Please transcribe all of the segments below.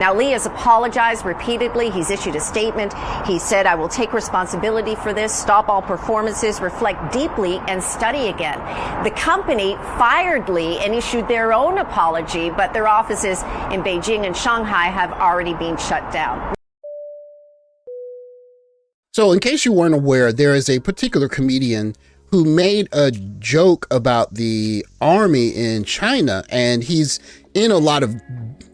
Now, Li has apologized repeatedly. He's issued a statement. He said, I will take responsibility for this, stop all performances, reflect deeply, and study again. The company fired Li and issued their own apology, but their offices in Beijing and Shanghai have already been shut down. So in case you weren't aware, there is a particular comedian who made a joke about the army in China, and he's in a lot of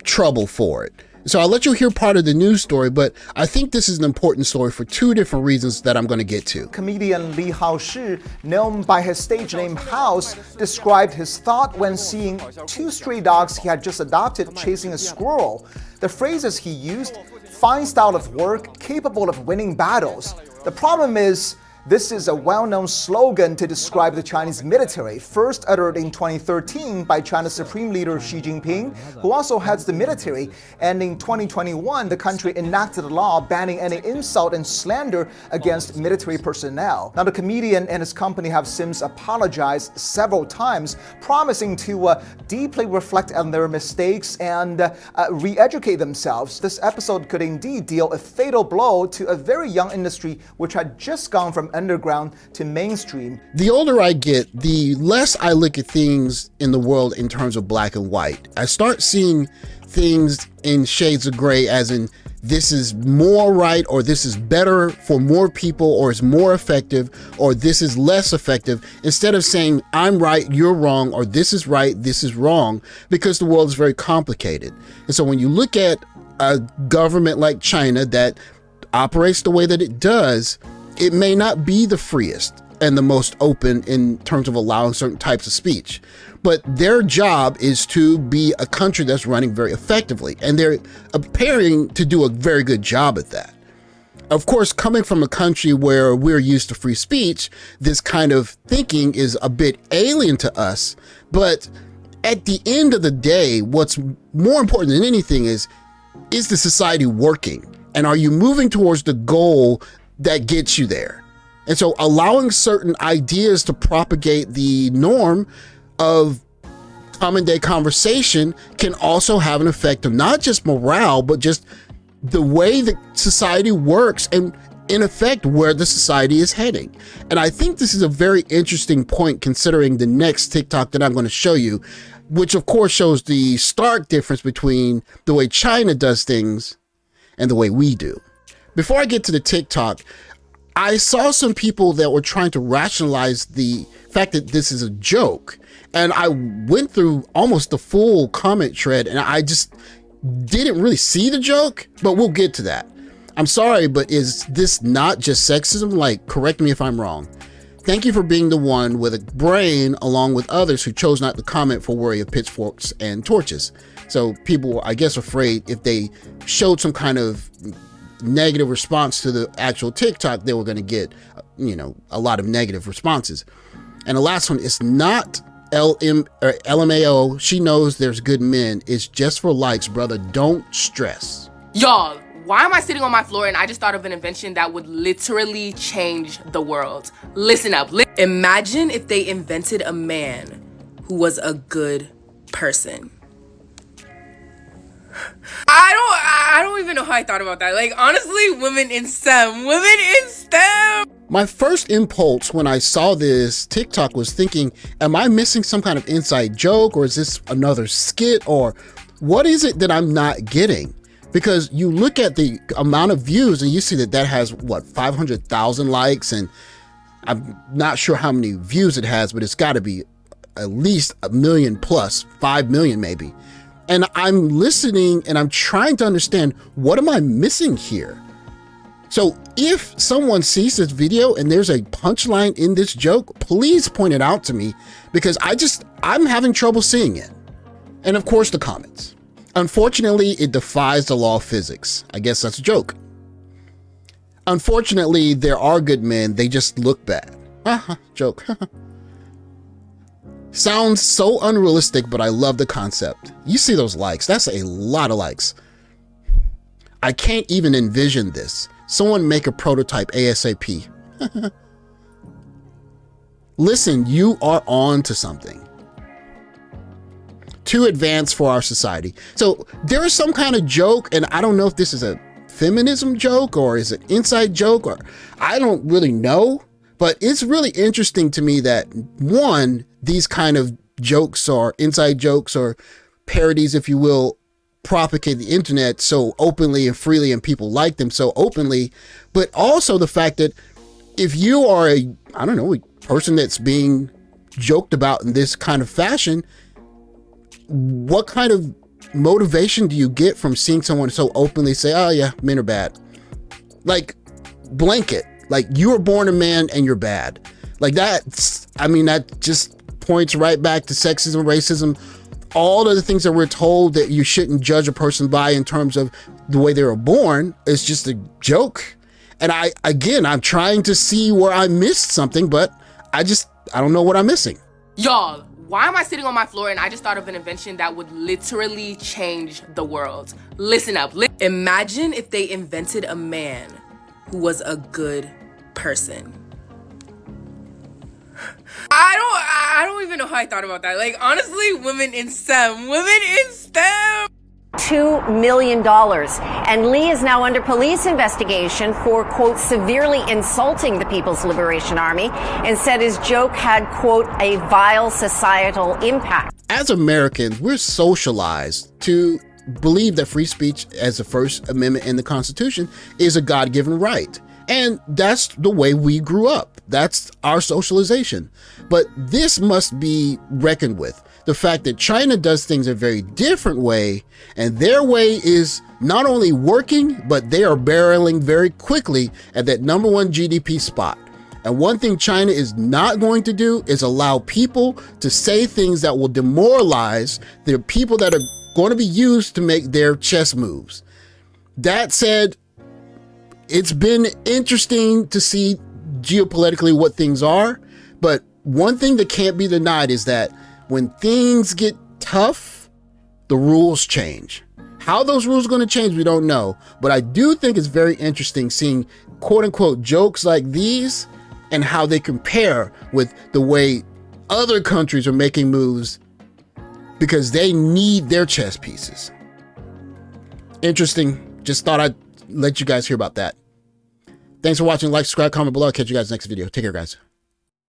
trouble for it. So I'll let you hear part of the news story, but I think this is an important story for two different reasons that I'm going to get to. Comedian Li Haoshi, known by his stage name House, described his thought when seeing two stray dogs he had just adopted chasing a squirrel. The phrases he used: fine style of work, capable of winning battles. The problem is, this is a well-known slogan to describe the Chinese military, first uttered in 2013 by China's Supreme Leader Xi Jinping, who also heads the military. And in 2021, the country enacted a law banning any insult and slander against military personnel. Now, the comedian and his company have since apologized several times, promising to deeply reflect on their mistakes and re-educate themselves. This episode could indeed deal a fatal blow to a very young industry which had just gone from underground to mainstream. The older I get, the less I look at things in the world in terms of black and white. I start seeing things in shades of gray, as in this is more right, or this is better for more people, or it's more effective, or this is less effective, instead of saying I'm right, you're wrong, or this is right, this is wrong, because the world is very complicated. And so when you look at a government like China that operates the way that it does, it may not be the freest and the most open in terms of allowing certain types of speech, but their job is to be a country that's running very effectively, and they're appearing to do a very good job at that. Of course, coming from a country where we're used to free speech, this kind of thinking is a bit alien to us, but at the end of the day, what's more important than anything is the society working? And are you moving towards the goal that gets you there? And so allowing certain ideas to propagate the norm of common day conversation can also have an effect of not just morale, but just the way that society works and in effect where the society is heading. And I think this is a very interesting point, considering the next TikTok that I'm going to show you, which of course shows the stark difference between the way China does things and the way we do. Before I get to the TikTok, I saw some people that were trying to rationalize the fact that this is a joke. And I went through almost the full comment thread, and I just didn't really see the joke, but we'll get to that. I'm sorry, but is this not just sexism? Like, correct me if I'm wrong. Thank you for being the one with a brain, along with others who chose not to comment for worry of pitchforks and torches. So people were, I guess, afraid if they showed some kind of negative response to the actual TikTok, they were going to get, a lot of negative responses. And the last one is not LMAO. She knows there's good men. It's just for likes, brother. Don't stress. Y'all, why am I sitting on my floor and I just thought of an invention that would literally change the world? Listen up. Imagine if they invented a man who was a good person. I don't even know how I thought about that. Like, honestly, women in STEM. My first impulse when I saw this TikTok was thinking, am I missing some kind of inside joke, or is this another skit, or what is it that I'm not getting? Because you look at the amount of views and you see that has 500,000 likes, and I'm not sure how many views it has, but it's got to be at least 1 million plus, 5 million maybe. And I'm listening and I'm trying to understand, what am I missing here? So if someone sees this video and there's a punchline in this joke, please point it out to me, because I'm having trouble seeing it. And of course, the comments. Unfortunately, it defies the law of physics. I guess that's a joke. Unfortunately, there are good men, they just look bad. Joke. Sounds so unrealistic, but I love the concept. You see those likes, that's a lot of likes. I can't even envision this. Someone make a prototype ASAP. Listen, you are on to something. too advanced for our society. So there is some kind of joke, and I don't know if this is a feminism joke or is it inside joke, or I don't really know, but it's really interesting to me that one, these kind of jokes or inside jokes or parodies, if you will, propagate the internet so openly and freely, and people like them so openly. But also the fact that if you are a person that's being joked about in this kind of fashion, what kind of motivation do you get from seeing someone so openly say, oh yeah, men are bad? Like, blanket, like, you were born a man and you're bad. Like, that just points right back to sexism, racism, all of the things that we're told that you shouldn't judge a person by in terms of the way they were born. Is just a joke. And I'm trying to see where I missed something, but I don't know what I'm missing. Y'all, why am I sitting on my floor and I just thought of an invention that would literally change the world? Listen up. Imagine if they invented a man who was a good person. I don't even know how I thought about that. Like, honestly, women in STEM. $2 million. And Li is now under police investigation for, quote, severely insulting the People's Liberation Army, and said his joke had, quote, a vile societal impact. As Americans, we're socialized to believe that free speech, as the First Amendment in the Constitution, is a God-given right. And that's the way we grew up. That's our socialization. But this must be reckoned with. The fact that China does things a very different way, and their way is not only working, but they are barreling very quickly at that #1 GDP spot. And one thing China is not going to do is allow people to say things that will demoralize the people that are going to be used to make their chess moves. That said, it's been interesting to see geopolitically what things are, but one thing that can't be denied is that when things get tough, the rules change. How those rules are going to change, we don't know, but I do think it's very interesting seeing quote unquote jokes like these and how they compare with the way other countries are making moves because they need their chess pieces. Interesting. Just thought I'd let you guys hear about that. Thanks for watching. Like, subscribe, comment below. I'll catch you guys next video. Take care, guys.